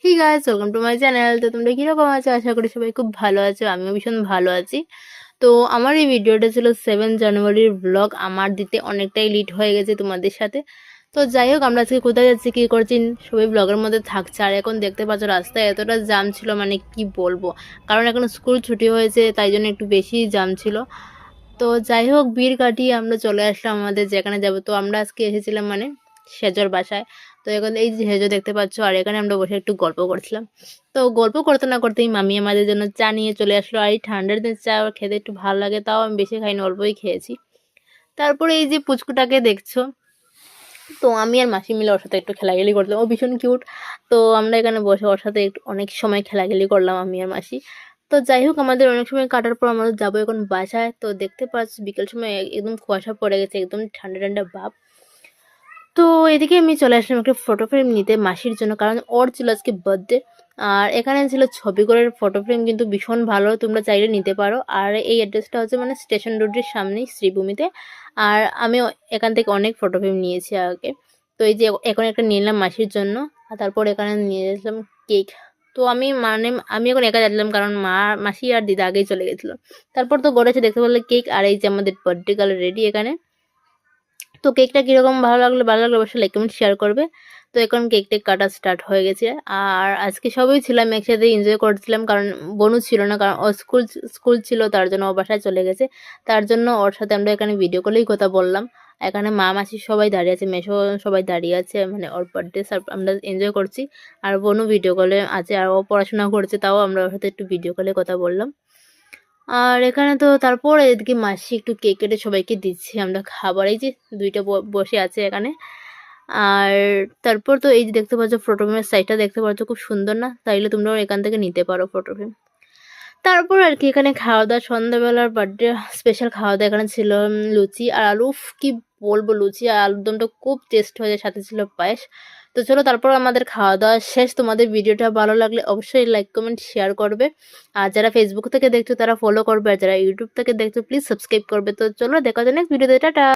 He guys, welcome to my channel. তো তোমরা কিরকম আছো? আশা করি সবাই খুব ভালো আছো। আমিও ভীষণ ভালো আছি। তো আমার এই ভিডিওটা ছিল 7 জানুয়ারির ব্লগ। আমার দিতে অনেকটাই লেট হয়ে গেছে তোমাদের সাথে। তো যাই হোক, আমরা আজকে কোথায় যাচ্ছি, কী করছি, সবাই ব্লগের মধ্যে থাকছে। আর এখন দেখতে পাচ্ছ রাস্তায় এতটা জ্যাম ছিল, মানে কি বলবো। কারণ এখন স্কুল ছুটি হয়েছে, তাই জন্য একটু বেশি জ্যাম ছিল। তো যাই হোক, ভিড় কাটিয়ে আমরা চলে আসলাম আমাদের যেখানে যাব। তো আমরা আজকে এসেছিলাম মানে সেজর বাসায়। তো এখন এই যে সেজো দেখতে পাচ্ছ, আর এখানে আমরা বসে একটু গল্প করছিলাম। তো গল্প করতে না করতেই মামি আমাদের জন্য চা নিয়ে চলে আসলো। আর এই ঠান্ডার দিন চা খেতে একটু ভালো লাগে, তাও আমি বেশি খাইনি, অল্পই খেয়েছি। তারপরে এই যে পুচকুটাকে দেখছো, তো আমি আর মাসি মিলে ওর সাথে একটু খেলাখেলি করলাম। ও ভীষণ কিউট। তো আমরা এখানে বসে ওর সাথে একটু অনেক সময় খেলাখেলি করলাম আমি আর মাসি। তো যাই হোক, আমাদের অনেক সময় কাটার পর আমরা যাবো এখন বাসায়। তো দেখতে পাচ্ছি বিকেল সময় একদম কুয়াশা পড়ে গেছে, একদম ঠান্ডা ঠান্ডা ভাব। তো এদিকে আমি চলে আসলাম একটা ফটো ফ্রেম নিতে মাসির জন্য, কারণ ওর ছিল আজকে বার্থডে। আর এখানে ছিল ছবি করে ফটো ফ্রেম, কিন্তু ভীষণ ভালো, তোমরা চাইলে নিতে পারো। আর এই অ্যাড্রেসটা হচ্ছে মানে স্টেশন রোডের সামনেই, শ্রীভূমিতে। আর আমি এখান থেকে অনেক ফটো ফ্রেম নিয়েছি আগে। তো এই যে এখন একটা নিলাম মাসির জন্য। আর তারপর এখানে নিয়ে আসলাম কেক। তো আমি এখন একা যাচ্ছিলাম, কারণ মাসি আর দিদা আগেই চলে গেছিলো। তারপর তো ঘরে এসে দেখতে পারলে কেক, আর এই যে আমাদের বার্থডে গার্ল রেডি এখানে। তো কেকটা কীরকম ভালো লাগলে অবশ্যই লাইক কমেন্ট শেয়ার করবে। তো এখন কেক কাটা স্টার্ট হয়ে গেছে। আর আজকে সবাই ছিলাম একসাথে, এনজয় করছিলাম, কারণ বনু ছিল না, কারণ ও স্কুল ছিল, তার জন্য ও বাসায় চলে গেছে। তার জন্য ওর সাথে আমরা এখানে ভিডিও কলেই কথা বললাম। এখানে মা মাসি সবাই দাঁড়িয়ে আছে, মেসো সবাই দাঁড়িয়ে আছে, মানে ওর বার্থডে আমরা এনজয় করছি। আর বনু ভিডিও কলে আছে, আর ও পড়াশোনা করছে, তাও আমরা ওর সাথে একটু ভিডিও কলে কথা বললাম। আর এখানে তো তারপর এদিকে মাসি একটু কেক কেটে সবাইকে দিচ্ছে, আমরা খাবার এই যে দুইটা বসে আছে এখানে। আর তারপর তো এই যে দেখতে পাচ্ছ ফটো ফ্রেমের সাইজটা দেখতে পাচ্ছ, খুব সুন্দর না? তাইলে তোমরাও এখান থেকে নিতে পারো ফটো ফ্রেম। তারপর আর কি এখানে খাওয়া দাওয়া, সন্ধ্যাবেলার বার্থডে স্পেশাল খাওয়া দাওয়া এখানে ছিল লুচি আর আলু। কি বলবো, লুচি আর আলুর দমটা খুব টেস্ট হয়েছে, সাথে ছিল পায়েস। তো চলো, তারপর আমাদের খাওয়া দাওয়া শেষ। তোমাদের ভিডিওটা ভালো লাগলে অবশ্যই লাইক কমেন্ট শেয়ার করবে। আর যারা ফেসবুক থেকে দেখছো তারা ফলো করবে, আর যারা ইউটিউব থেকে দেখছো প্লিজ সাবস্ক্রাইব করবে। তো চলো, দেখা যায় নেক্সট ভিডিওতে, টাটা।